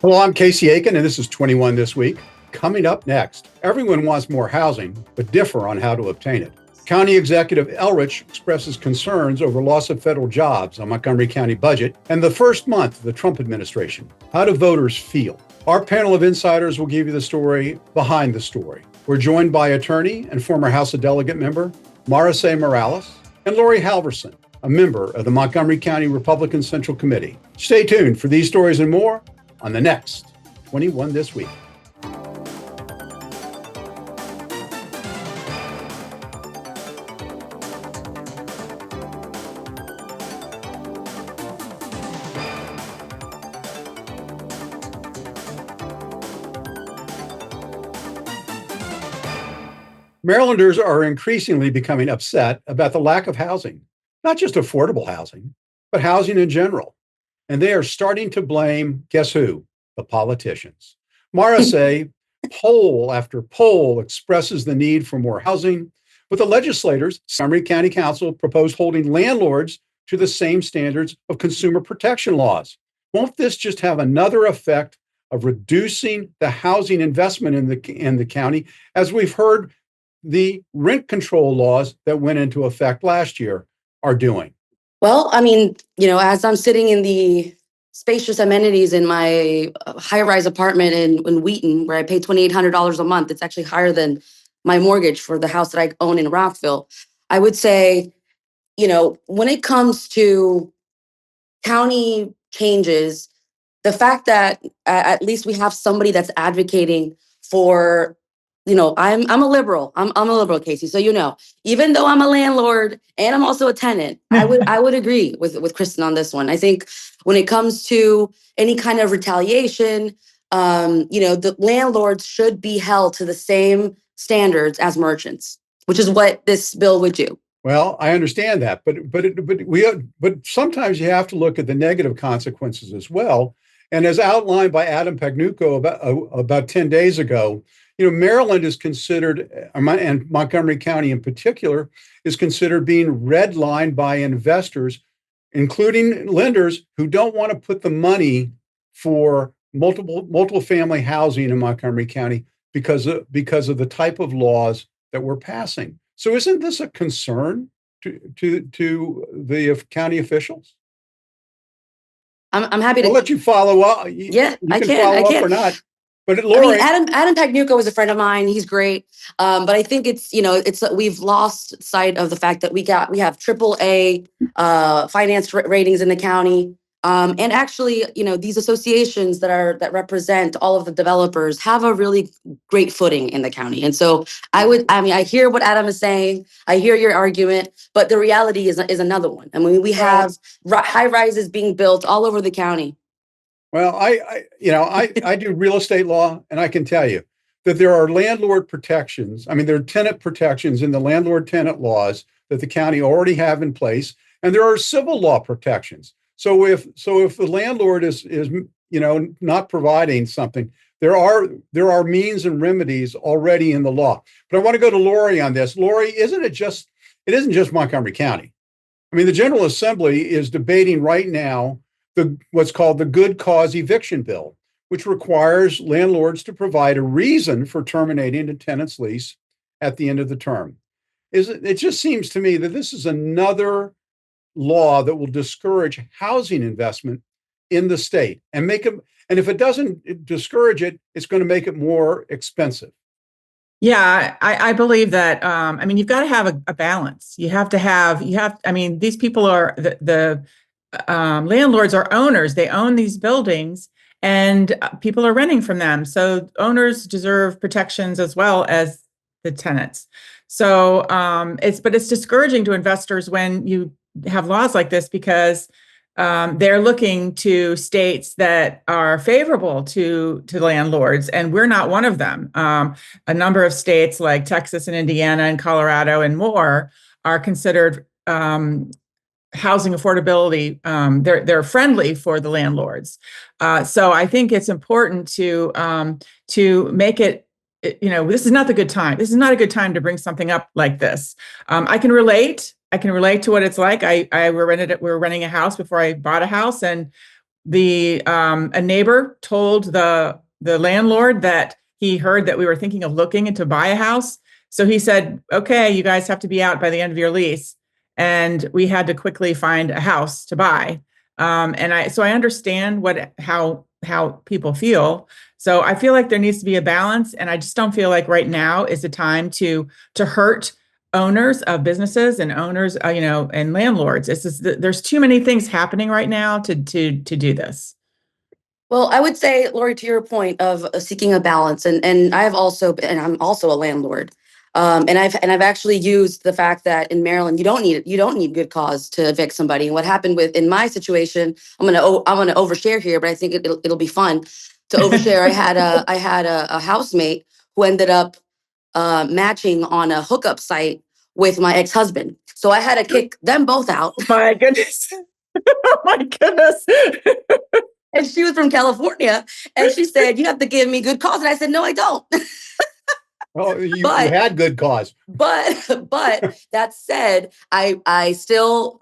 Hello, I'm Casey Aiken, and this is 21 This Week. Coming up next, everyone wants more housing, but differ on how to obtain it. County Executive Elrich expresses concerns over loss of federal jobs on Montgomery County budget and the first month of the Trump administration. How do voters feel? Our panel of insiders will give you the story behind the story. We're joined by attorney and former House of Delegate member Maricé and Laurie Halverson, a member of the Montgomery County Republican Central Committee. Stay tuned for these stories and more on the next 21 This Week. Marylanders are increasingly becoming upset about the lack of housing, not just affordable housing, but housing in general. And they are starting to blame, guess who? The politicians. Maricé, poll after poll expresses the need for more housing, but the legislators, Montgomery County Council, proposed holding landlords to the same standards of consumer protection laws. Won't this just have another effect of reducing the housing investment in the county, as we've heard the rent control laws that went into effect last year are doing? Well, I mean, as I'm sitting in the spacious amenities in my high-rise apartment in Wheaton, where I pay $2,800 a month, it's actually higher than my mortgage for the house that I own in Rockville. I would say, when it comes to county changes, the fact that at least we have somebody that's advocating for, I'm a liberal. I'm a liberal, Casey. So even though I'm a landlord and I'm also a tenant, I would agree with Kristen on this one. I think when it comes to any kind of retaliation, the landlords should be held to the same standards as merchants, which is what this bill would do. Well, I understand that, but sometimes you have to look at the negative consequences as well. And as outlined by Adam Pagnucco about 10 days ago, Maryland is considered, and Montgomery County in particular, is considered being redlined by investors, including lenders who don't want to put the money for multiple family housing in Montgomery County because of the type of laws that we're passing. So isn't this a concern to the county officials? I'm happy to. I'll let you follow up. Yeah, I can follow up or not. But Laurie, Adam Pagnucco is a friend of mine. He's great, but I think it's we've lost sight of the fact that we have AAA finance ratings in the county, and actually, these associations that represent all of the developers have a really great footing in the county. And so I hear what Adam is saying. I hear your argument, but the reality is another one. I mean, we have high rises being built all over the county. Well, I do real estate law, and I can tell you that there are landlord protections. I mean, there are tenant protections in the landlord-tenant laws that the county already have in place, and there are civil law protections. So if the landlord is not providing something, there are means and remedies already in the law. But I want to go to Laurie on this. Laurie, it isn't just Montgomery County. I mean, the General Assembly is debating right now what's called the Good Cause Eviction Bill, which requires landlords to provide a reason for terminating a tenant's lease at the end of the term. It just seems to me that this is another law that will discourage housing investment in the state and if it doesn't discourage it, it's going to make it more expensive. Yeah, I believe that. You've got to have a balance. These people are the landlords are owners. They own these buildings and people are renting from them. So owners deserve protections as well as the tenants. So it's discouraging to investors when you have laws like this because they're looking to states that are favorable to landlords, and we're not one of them. A number of states like Texas and Indiana and Colorado and more are considered housing affordability. They're friendly for the landlords. So I think it's important to make it. This is not the good time. This is not a good time to bring something up like this. I can relate to what it's like. We were renting a house before I bought a house, and a neighbor told the landlord that he heard that we were thinking of looking to buy a house. So he said, okay, you guys have to be out by the end of your lease. And we had to quickly find a house to buy. So I understand how people feel. So I feel like there needs to be a balance. And I just don't feel like right now is the time to hurt owners of businesses and owners, and landlords. It's just, there's too many things happening right now to do this. Well, I would say, Laurie, to your point of seeking a balance, and I'm also a landlord, and I've actually used the fact that in Maryland you don't need good cause to evict somebody. And what happened in my situation, I'm gonna overshare here, but I think it'll be fun to overshare. I had a housemate who ended up matching on a hookup site with my ex-husband, so I had to kick them both out. My goodness. Oh my goodness. And she was from California, and she said, "You have to give me good cause." And I said, "No, I don't." Well, you had good cause. But that said, I still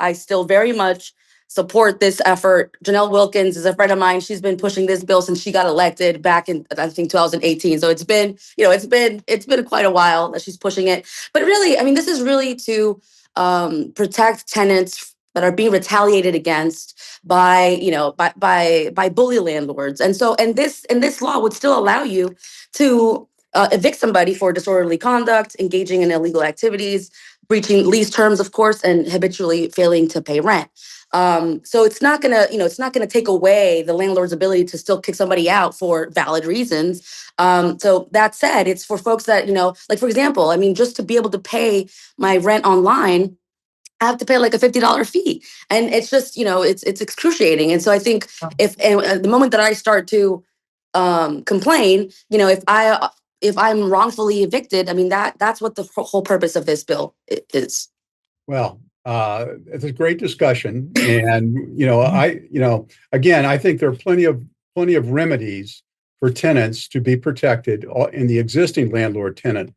very much support this effort. Janelle Wilkins is a friend of mine. She's been pushing this bill since she got elected back in, I think, 2018. So it's been quite a while that she's pushing it. But really, I mean, this is really to protect tenants that are being retaliated against by bully landlords. And this law would still allow you to evict somebody for disorderly conduct, engaging in illegal activities, breaching lease terms, of course, and habitually failing to pay rent. So it's not gonna take away the landlord's ability to still kick somebody out for valid reasons. So that said, it's for folks that, like, for example, I mean, just to be able to pay my rent online, I have to pay like a $50 fee. And it's just, it's excruciating. And so I think the moment that I start to complain, if I'm wrongfully evicted, I mean, that's what the whole purpose of this bill is. Well, it's a great discussion. And, again, I think there are plenty of remedies for tenants to be protected in the existing landlord-tenant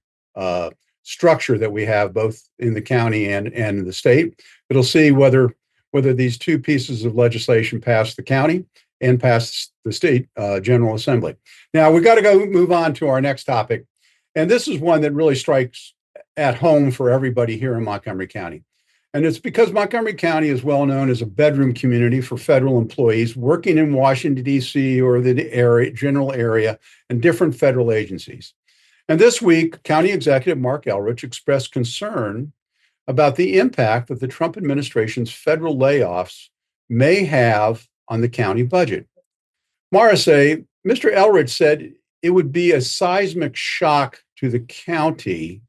structure that we have both in the county and in the state. It'll see whether these two pieces of legislation pass the county and pass the state General Assembly. Now, we've got to move on to our next topic. And this is one that really strikes at home for everybody here in Montgomery County. And it's because Montgomery County is well known as a bedroom community for federal employees working in Washington, D.C. or the general area and different federal agencies. And this week, County Executive Marc Elrich expressed concern about the impact that the Trump administration's federal layoffs may have on the county budget. Maricé, Mr. Elrich said it would be a seismic shock to the county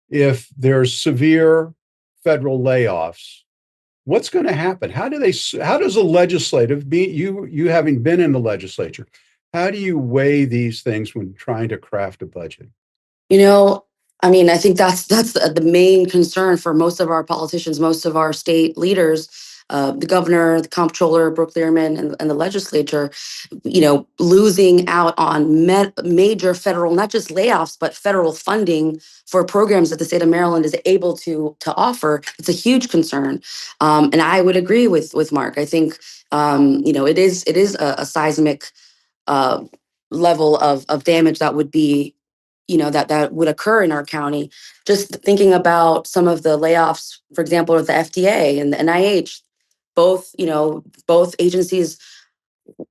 if there's severe federal layoffs. What's going to happen? How does a legislative, you having been in the legislature, how do you weigh these things when trying to craft a budget? I mean, I think that's the main concern for most of our politicians, most of our state leaders, the governor, the comptroller, Brooke Learman, and the legislature, losing out on major federal, not just layoffs, but federal funding for programs that the state of Maryland is able to offer. It's a huge concern. And I would agree with Mark. I think, it is a seismic level of damage that would be, that would occur in our county. Just thinking about some of the layoffs, for example, of the FDA and the NIH, both agencies,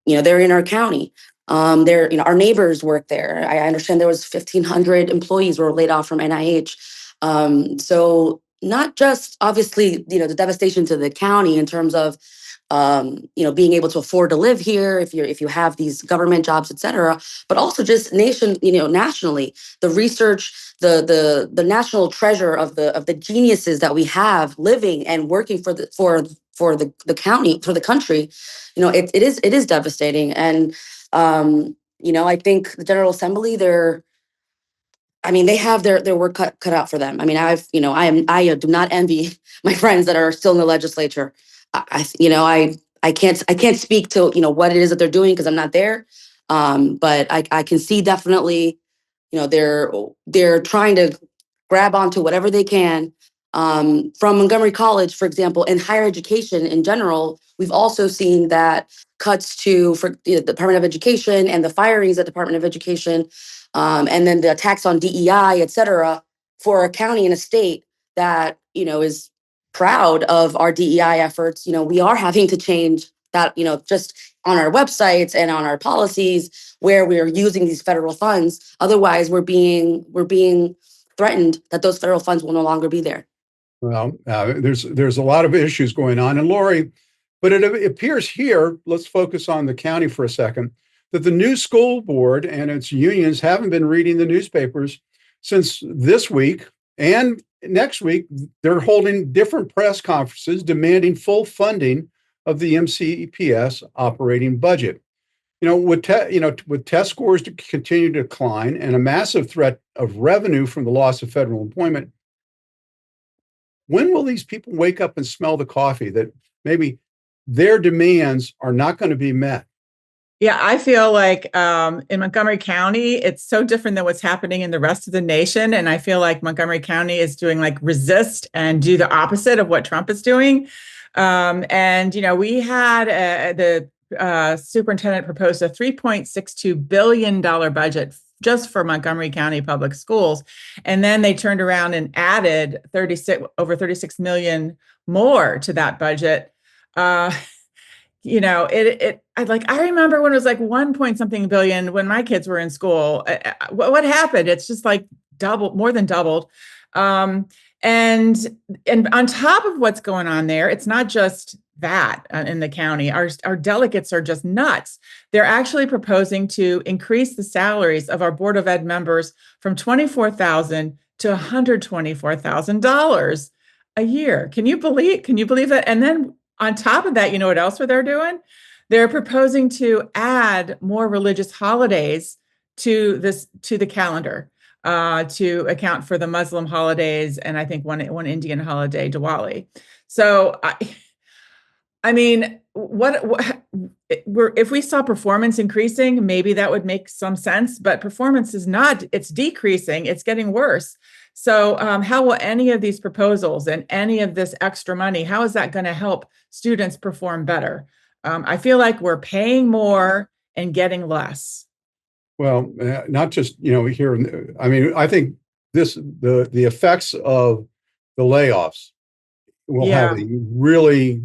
they're in our county. Our neighbors work there. I understand there was 1,500 employees were laid off from NIH. So not just obviously, the devastation to the county in terms of, being able to afford to live here, if you have these government jobs, et cetera, but also just nationally, the research, the national treasure of the geniuses that we have living and working for the county, for the country, it is devastating. And, I think the General Assembly, they have their work cut out for them. I mean, I do not envy my friends that are still in the legislature. I can't speak to, what it is that they're doing because I'm not there. But I can see definitely, they're trying to grab onto whatever they can From Montgomery College, for example, in higher education in general, we've also seen that cuts for the Department of Education and the firings at Department of Education, and then the attacks on DEI, et cetera, for a county and a state that, is proud of our DEI efforts. We are having to change that, just on our websites and on our policies where we are using these federal funds. Otherwise, we're being threatened that those federal funds will no longer be there. Well, there's a lot of issues going on, and Laurie, but it appears here, let's focus on the county for a second, that the new school board and its unions haven't been reading the newspapers since this week, and next week they're holding different press conferences demanding full funding of the MCPS operating budget. With test scores to continue to decline and a massive threat of revenue from the loss of federal employment, when will these people wake up and smell the coffee that maybe their demands are not going to be met? Yeah, I feel like in Montgomery County, it's so different than what's happening in the rest of the nation. And I feel like Montgomery County is doing resist and do the opposite of what Trump is doing. We had the superintendent proposed a $3.62 billion budget just for Montgomery County Public Schools. And then they turned around and added over 36 million more to that budget. I remember when it was 1 point something billion when my kids were in school. What happened? It's just more than doubled. And on top of what's going on there, it's not just that in the county. Our delegates are just nuts. They're actually proposing to increase the salaries of our Board of Ed members from $24,000 to $124,000 a year. Can you believe that? And then on top of that, you know what else they're doing? They're proposing to add more religious holidays to the calendar. To account for the Muslim holidays, and I think one Indian holiday, Diwali. So, if we saw performance increasing, maybe that would make some sense. But performance is not; it's decreasing. It's getting worse. So, how will any of these proposals and any of this extra money? How is that going to help students perform better? I feel like we're paying more and getting less. Well, not just, here. I think the effects of the layoffs will have a really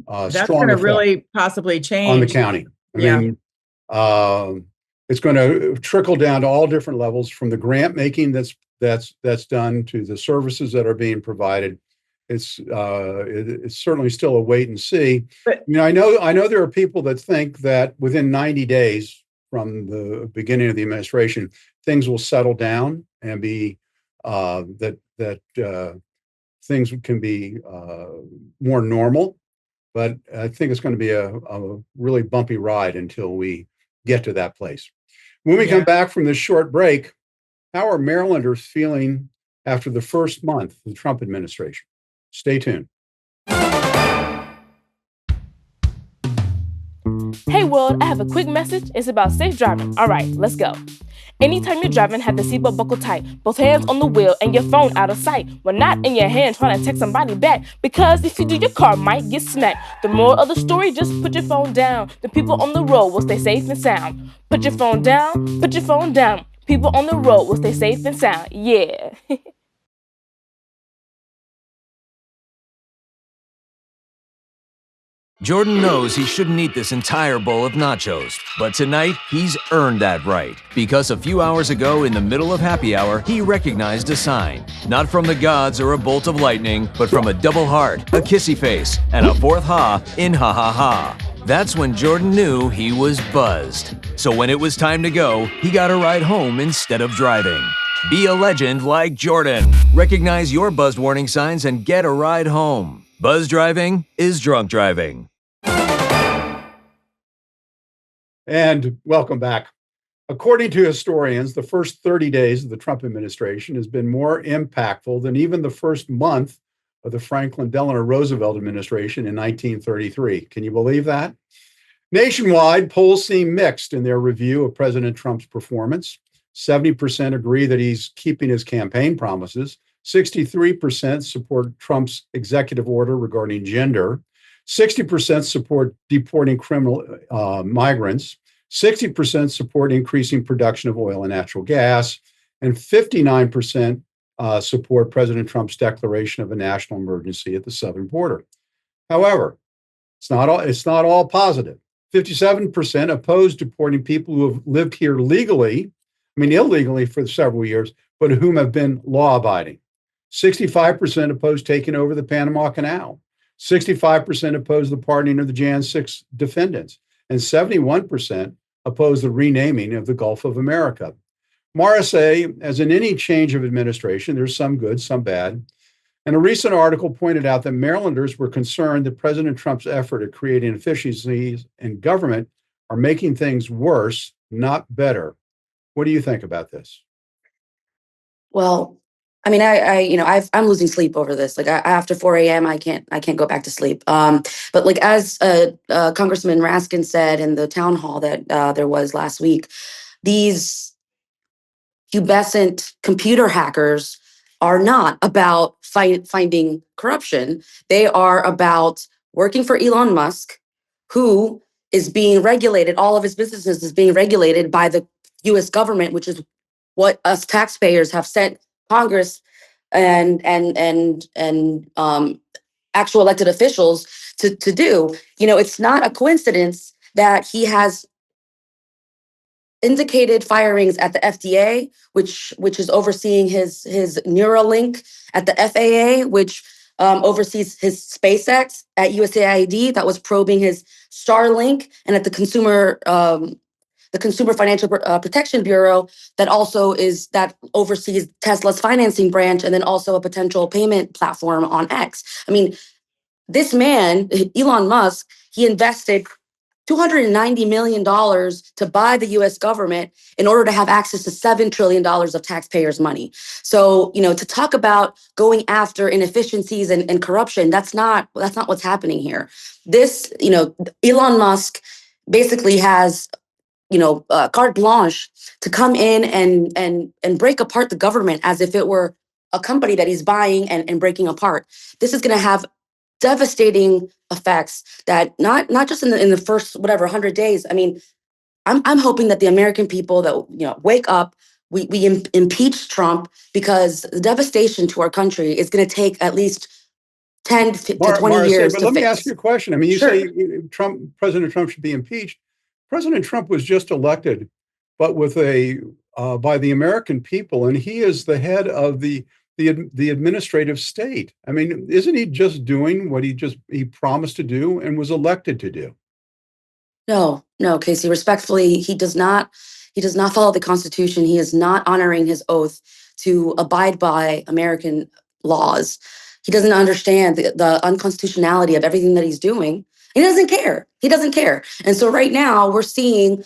that's strong going to effect really possibly change on the county. It's going to trickle down to all different levels, from the grant making that's done to the services that are being provided. It's certainly still a wait and see. But I know there are people that think that within 90 days from the beginning of the administration, things will settle down and be that things can be more normal. But I think it's going to be a really bumpy ride until we get to that place. When we come back from this short break, how are Marylanders feeling after the first month of the Trump administration? Stay tuned. Hey world, I have a quick message. It's about safe driving. All right, let's go. Anytime you're driving, have the seatbelt buckled tight. Both hands on the wheel and your phone out of sight. When not in your hand trying to text somebody back. Because if you do, your car might get smacked. The moral of the story, just put your phone down. The people on the road will stay safe and sound. Put your phone down, put your phone down. People on the road will stay safe and sound. Yeah. Jordan knows he shouldn't eat this entire bowl of nachos, but tonight he's earned that right, because a few hours ago in the middle of happy hour, he recognized a sign. Not from the gods or a bolt of lightning, but from a double heart, a kissy face, and a fourth ha in ha ha ha. That's when Jordan knew he was buzzed. So when it was time to go, he got a ride home instead of driving. Be a legend like Jordan. Recognize your buzzed warning signs and get a ride home. Buzz driving is drunk driving. And welcome back. According to historians, the first 30 days of the Trump administration has been more impactful than even the first month of the Franklin Delano Roosevelt administration in 1933. Can you believe that? Nationwide, polls seem mixed in their review of President Trump's performance. 70% agree that he's keeping his campaign promises. 63% support Trump's executive order regarding gender. 60% support deporting criminal migrants. 60% support increasing production of oil and natural gas. And 59% support President Trump's declaration of a national emergency at the southern border. However, it's not all positive. 57% oppose deporting people who have lived here legally, illegally for several years, but whom have been law-abiding. 65% oppose taking over the Panama Canal. 65% oppose the pardoning of the Jan 6 defendants. And 71% oppose the renaming of the Gulf of America. Maricé, as in any change of administration, there's some good, some bad. And a recent article pointed out that Marylanders were concerned that President Trump's effort at creating efficiencies in government are making things worse, not better. What do you think about this? Well, I'm losing sleep over this. Like after 4 a.m., I can't go back to sleep. But like as Congressman Raskin said in the town hall that there was last week, these pubescent computer hackers are not about finding corruption. They are about working for Elon Musk, who is being regulated. All of his businesses is being regulated by the U.S. government, which is what us taxpayers have sent Congress and actual elected officials to do. It's not a coincidence that he has indicated firings at the FDA, which is overseeing his Neuralink, at the FAA, which oversees his SpaceX, at USAID, that was probing his Starlink, and at the Consumer Financial Protection Bureau, that oversees Tesla's financing branch, and then also a potential payment platform on X. This man, Elon Musk, he invested $290 million to buy the US government in order to have access to $7 trillion of taxpayers' money. So, to talk about going after inefficiencies and corruption, that's not what's happening here. This, Elon Musk basically has carte blanche to come in and break apart the government as if it were a company that he's buying and breaking apart. This is going to have devastating effects that not just in the first 100 days. I'm hoping that the American people that wake up, we impeach Trump, because the devastation to our country is going to take at least 10 to 20 years. But let me ask you a question. You Sure. say President Trump should be impeached. President Trump was just elected, but by the American people, and he is the head of the administrative state. Isn't he just doing what he promised to do and was elected to do? No, Casey, respectfully, he does not follow the Constitution. He is not honoring his oath to abide by American laws. He doesn't understand the unconstitutionality of everything that he's doing. He doesn't care. And so right now we're seeing,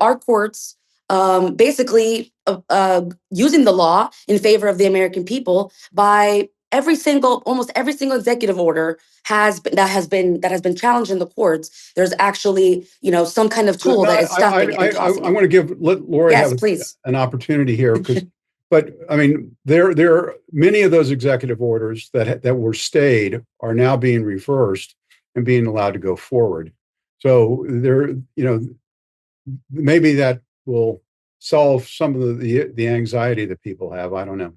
our courts basically using the law in favor of the American people by almost every single executive order that has been challenged in the courts. There's actually, some kind of tool that is stopping it. I want to let Laurie have an opportunity here, but there are many of those executive orders that were stayed are now being reversed and being allowed to go forward. So maybe that will solve some of the anxiety that people have. I don't know.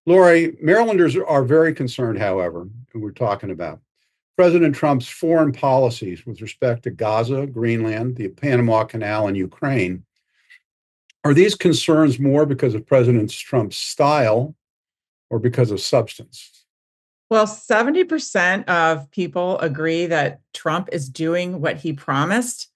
Laurie, Marylanders are very concerned, however, who we're talking about President Trump's foreign policies with respect to Gaza, Greenland, the Panama Canal, and Ukraine. Are these concerns more because of President Trump's style or because of substance? Well, 70% of people agree that Trump is doing what he promised.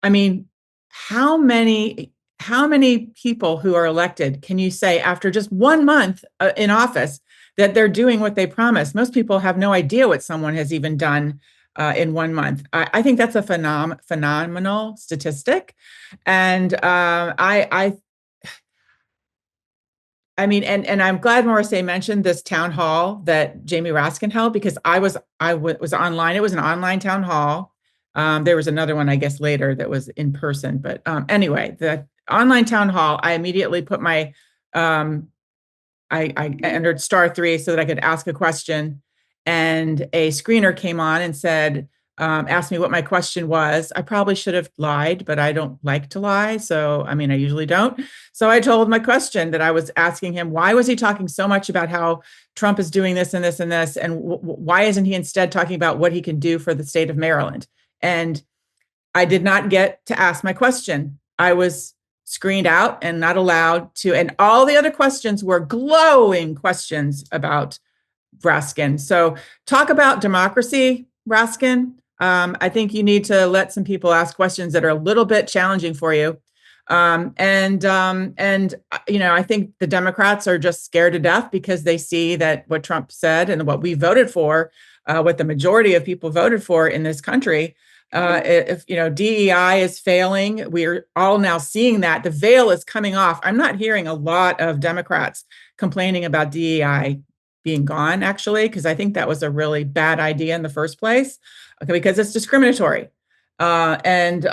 How many people who are elected can you say after just 1 month in office that they're doing what they promised? Most people have no idea what someone has even done in 1 month. I think that's a phenomenal statistic. And and I'm glad Maricé mentioned this town hall that Jamie Raskin held, because I was online. It was an online town hall. There was another one, I guess, later that was in person. But anyway, the online town hall, I immediately put my I entered *3 so that I could ask a question, and a screener came on and said, asked me what my question was. I probably should have lied, but I don't like to lie. So, I mean, I usually don't. So I told my question that I was asking him, why was he talking so much about how Trump is doing this and this and this? And why isn't he instead talking about what he can do for the state of Maryland? And I did not get to ask my question. I was screened out and not allowed to. And all the other questions were glowing questions about Raskin. So talk about democracy, Raskin. I think you need to let some people ask questions that are a little bit challenging for you. And I think the Democrats are just scared to death because they see that what Trump said and what we voted for, what the majority of people voted for in this country, if DEI is failing, we're all now seeing that the veil is coming off. I'm not hearing a lot of Democrats complaining about DEI being gone, actually, because I think that was a really bad idea in the first place, because it's discriminatory. All the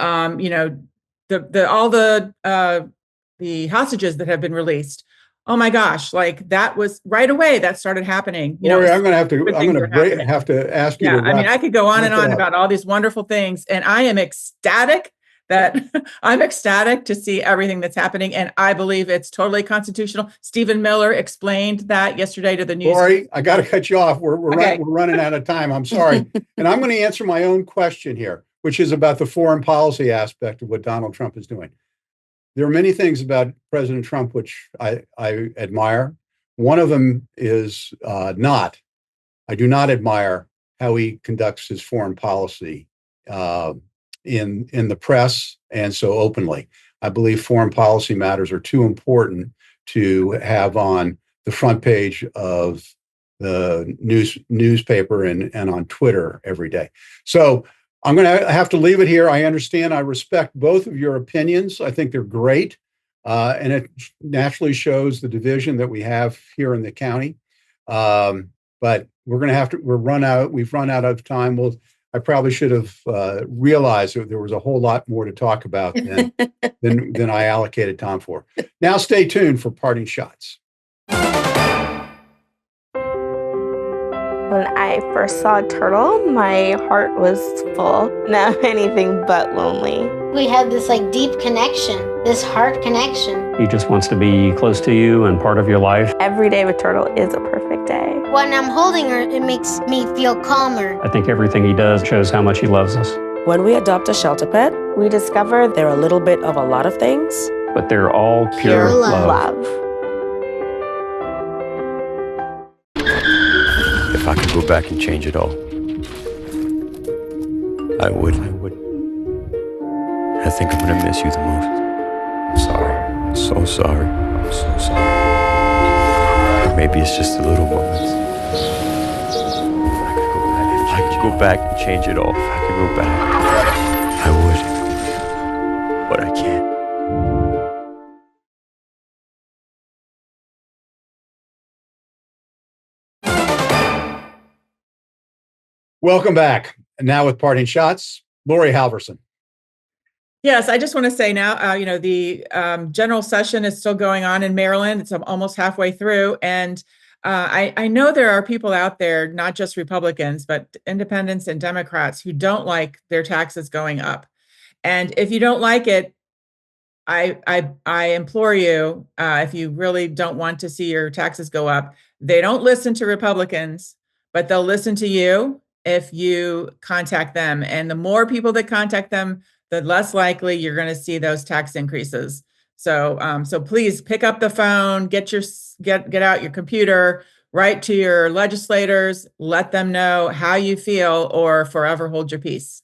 hostages that have been released. Oh my gosh, like that was right away that started happening. Laurie, I'm going to have to ask you to I mean, I could go on and on about all these wonderful things, and I am ecstatic that I'm ecstatic to see everything that's happening, and I believe it's totally constitutional. Stephen Miller explained that yesterday to the news. Laurie, I got to cut you off. We're running out of time. I'm sorry. And I'm going to answer my own question here, which is about the foreign policy aspect of what Donald Trump is doing. There are many things about President Trump which I admire. One of them is I do not admire how he conducts his foreign policy in the press and so openly. I believe foreign policy matters are too important to have on the front page of the newspaper and on Twitter every day. So I'm going to have to leave it here. I understand. I respect both of your opinions. I think they're great. And it naturally shows the division that we have here in the county. But we're going to have to, we've run out of time. I probably should have realized that there was a whole lot more to talk about than I allocated time for. Now stay tuned for parting shots. When I first saw Turtle, my heart was full. Now anything but lonely. We had this deep connection, this heart connection. He just wants to be close to you and part of your life. Every day with Turtle is a perfect day. When I'm holding her, it makes me feel calmer. I think everything he does shows how much he loves us. When we adopt a shelter pet, we discover they're a little bit of a lot of things, but they're all pure love. If I could go back and change it all, I would. I think I'm gonna miss you the most. I'm sorry. I'm so sorry. I'm so sorry. Maybe it's just the little moments. If I could go back and change it all, if I could go back, I would. But I can't. Welcome back. And now with parting shots, Laurie Halverson. Yes, I just want to say now, the general session is still going on in Maryland. It's almost halfway through. And I know there are people out there, not just Republicans, but independents and Democrats who don't like their taxes going up. And if you don't like it, I implore you, if you really don't want to see your taxes go up, they don't listen to Republicans, but they'll listen to you if you contact them. And the more people that contact them, the less likely you're going to see those tax increases. So please pick up the phone, get out your computer, write to your legislators, let them know how you feel, or forever hold your peace.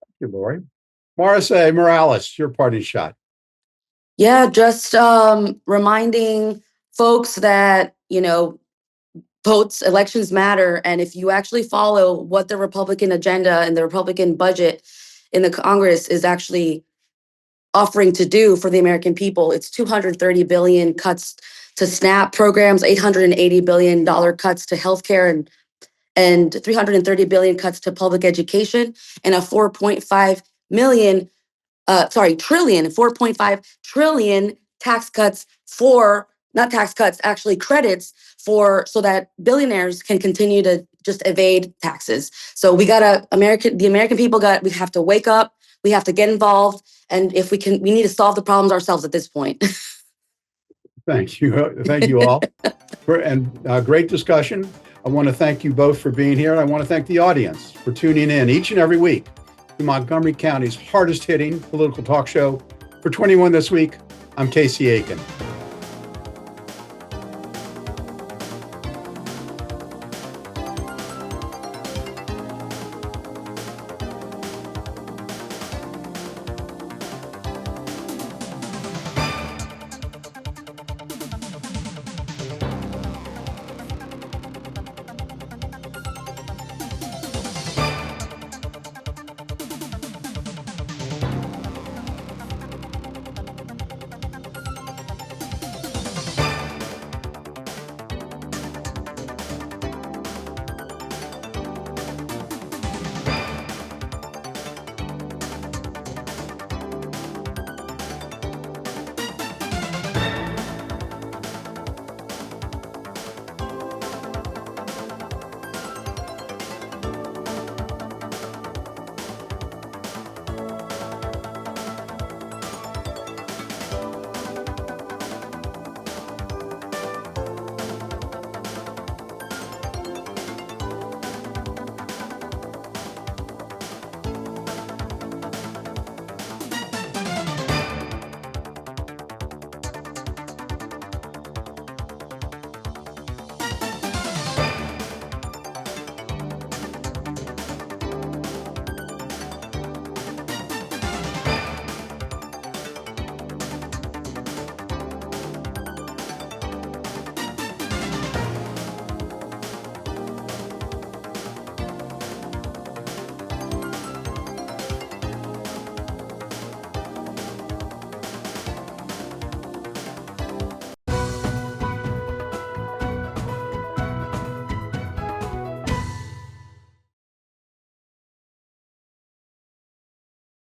Thank you, Laurie. Maricé Morales, your parting shot. Yeah, just reminding folks that, votes, elections matter. And if you actually follow what the Republican agenda and the Republican budget in the Congress is actually offering to do for the American people, it's $230 billion cuts to SNAP programs, $880 billion cuts to healthcare, and $330 billion cuts to public education, and a $4.5 trillion tax cuts for not tax cuts, actually credits so that billionaires can continue to just evade taxes. So the American people we have to wake up, we have to get involved. And if we need to solve the problems ourselves at this point. Thank you. Thank you all. Great discussion. I want to thank you both for being here. I want to thank the audience for tuning in each and every week to Montgomery County's hardest hitting political talk show. For 21 this week, I'm Casey Aiken.